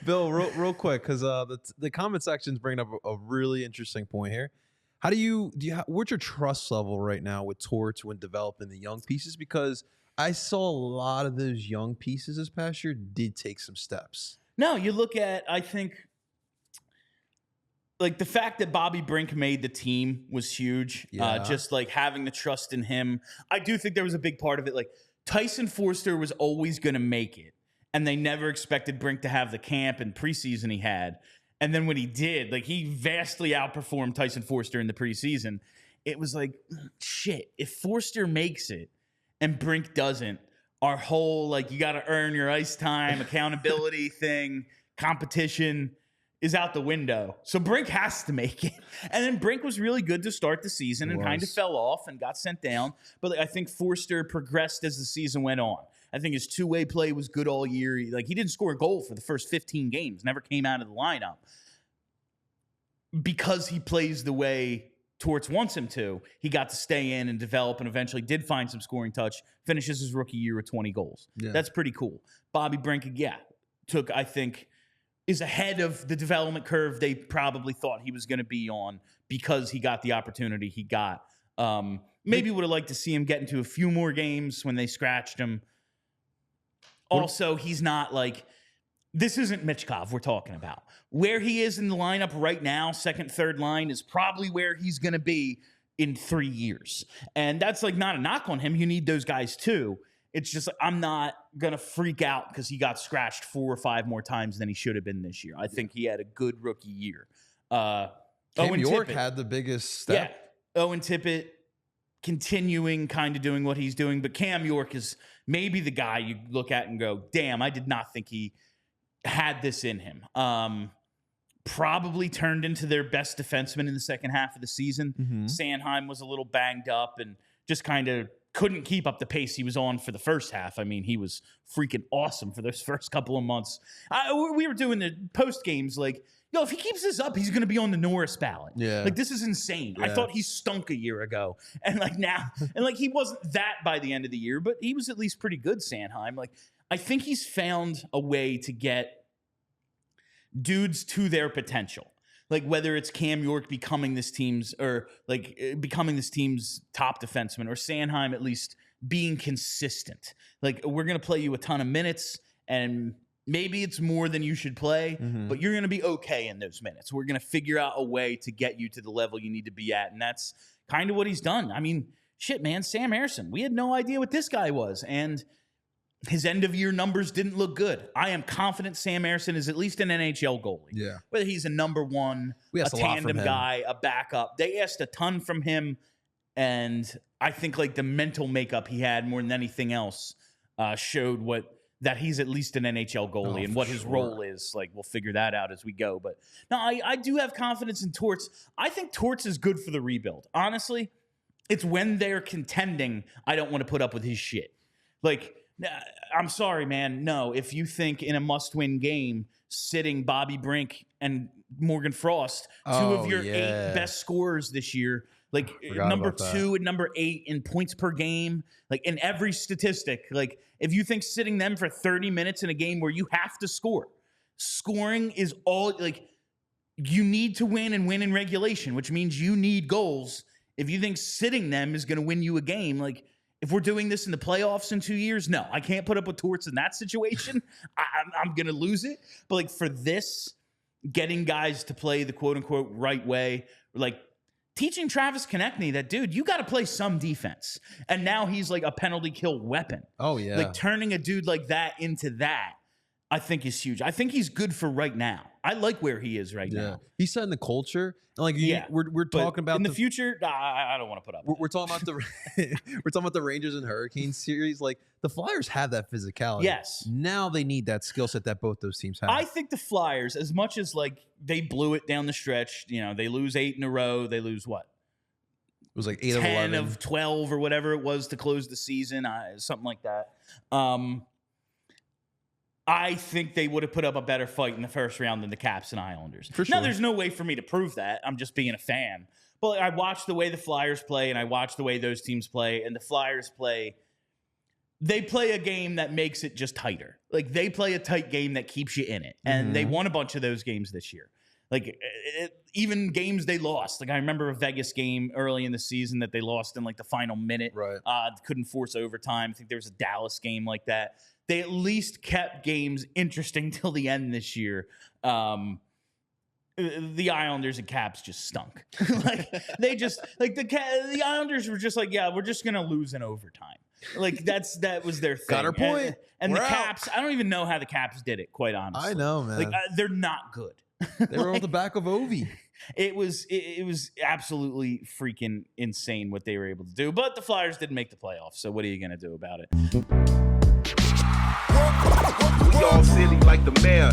Bill, real quick, because the comment section's bringing up a really interesting point here. How what's your trust level right now with Torts when developing the young pieces? Because I saw a lot of those young pieces this past year did take some steps. No, you look at, I think, like the fact that Bobby Brink made the team was huge. Yeah. Just like having the trust in him. I do think there was a big part of it. Like Tyson Foerster was always going to make it, and they never expected Brink to have the camp and preseason he had. And then when he did, like he vastly outperformed Tyson Foerster in the preseason. It was like, shit, if Foerster makes it and Brink doesn't, our whole, like, you got to earn your ice time, accountability thing, competition is out the window. So Brink has to make it. And then Brink was really good to start the season and kind of fell off and got sent down. But like, I think Foerster progressed as the season went on. I think his two-way play was good all year. He didn't score a goal for the first 15 games, never came out of the lineup. Because he plays the way Torts wants him to, he got to stay in and develop and eventually did find some scoring touch, finishes his rookie year with 20 goals. Yeah. That's pretty cool. Bobby Brink, I think, is ahead of the development curve they probably thought he was going to be on because he got the opportunity he got. Maybe would have liked to see him get into a few more games when they scratched him. Also, he's not like, this isn't Michkov we're talking about. Where he is in the lineup right now, second, third line, is probably where he's going to be in 3 years. And that's like not a knock on him. You need those guys too. It's just like, I'm not going to freak out because he got scratched 4 or 5 more times than he should have been this year. I think he had a good rookie year. Owen York had the biggest step. Yeah, Owen Tippett continuing kind of doing what he's doing. But Cam York is maybe the guy you look at and go, damn, I did not think he had this in him. Probably turned into their best defenseman in the second half of the season. Mm-hmm. Sanheim was a little banged up and just kind of couldn't keep up the pace he was on for the first half. I mean, he was freaking awesome for those first couple of months. We were doing the post games like, if he keeps this up, he's going to be on the Norris ballot. Yeah. Like, this is insane. Yeah. I thought he stunk a year ago. And like now, and like he wasn't that by the end of the year, but he was at least pretty good, Sanheim. Like, I think he's found a way to get dudes to their potential. Like whether it's Cam York becoming this team's top defenseman, or Sanheim at least being consistent. Like, we're going to play you a ton of minutes, and maybe it's more than you should play, but you're going to be okay in those minutes. We're going to figure out a way to get you to the level you need to be at, and that's kind of what he's done. I mean, shit, man, Sam Ersson, we had no idea what this guy was, and his end-of-year numbers didn't look good. I am confident Sam Ersson is at least an NHL goalie. Yeah. Whether he's a number one, a tandem guy, a backup. They asked a ton from him, and I think like the mental makeup he had more than anything else showed that he's at least an NHL goalie and what his role is. Like, we'll figure that out as we go. But no, I do have confidence in Torts. I think Torts is good for the rebuild. Honestly, it's when they're contending, I don't want to put up with his shit. Like, I'm sorry, man. No, if you think in a must-win game, sitting Bobby Brink and Morgan Frost, two of your 8 best scorers this year, like number 2 and number 8 in points per game, like in every statistic, like if you think sitting them for 30 minutes in a game where you have to score, scoring is all, like, you need to win and win in regulation, which means you need goals. If you think sitting them is going to win you a game, like, if we're doing this in the playoffs in 2 years, no, I can't put up with Torts in that situation. I'm going to lose it. But like for this, getting guys to play the quote unquote right way, like teaching Travis Konechny that, dude, you got to play some defense. And now he's like a penalty kill weapon. Oh, yeah. Like turning a dude like that into that, I think is huge. I think he's good for right now. I like where he is right now. He's setting the culture. Like, we're talking about in the future. I don't want to put up. We're talking about the Rangers and Hurricanes series. Like, the Flyers have that physicality. Yes. Now they need that skill set that both those teams have. I think the Flyers, as much as like they blew it down the stretch, they lose 8 in a row. They lose what? It was like 8 of 11. 10 of 12 or whatever it was to close the season, something like that. I think they would have put up a better fight in the first round than the Caps and Islanders. For sure. Now, there's no way for me to prove that. I'm just being a fan. But I watched the way the Flyers play, and I watched the way those teams play, and the Flyers play they play a game that makes it just tighter. Like they play a tight game that keeps you in it. And they won a bunch of those games this year. Like even games they lost. Like I remember a Vegas game early in the season that they lost in like the final minute. Right. Couldn't force overtime. I think there was a Dallas game like that. They at least kept games interesting till the end this year. The Islanders and Caps just stunk. Like they just like the Islanders were just like, yeah, we're just gonna lose in overtime. Like that was their thing. Got her point. And the We're out. Caps, I don't even know how the Caps did it. Quite honestly, I know, man. Like they're not good. They were on the back of Ovi. It was absolutely freaking insane what they were able to do. But the Flyers didn't make the playoffs, so what are you gonna do about it? We all silly like the mayor.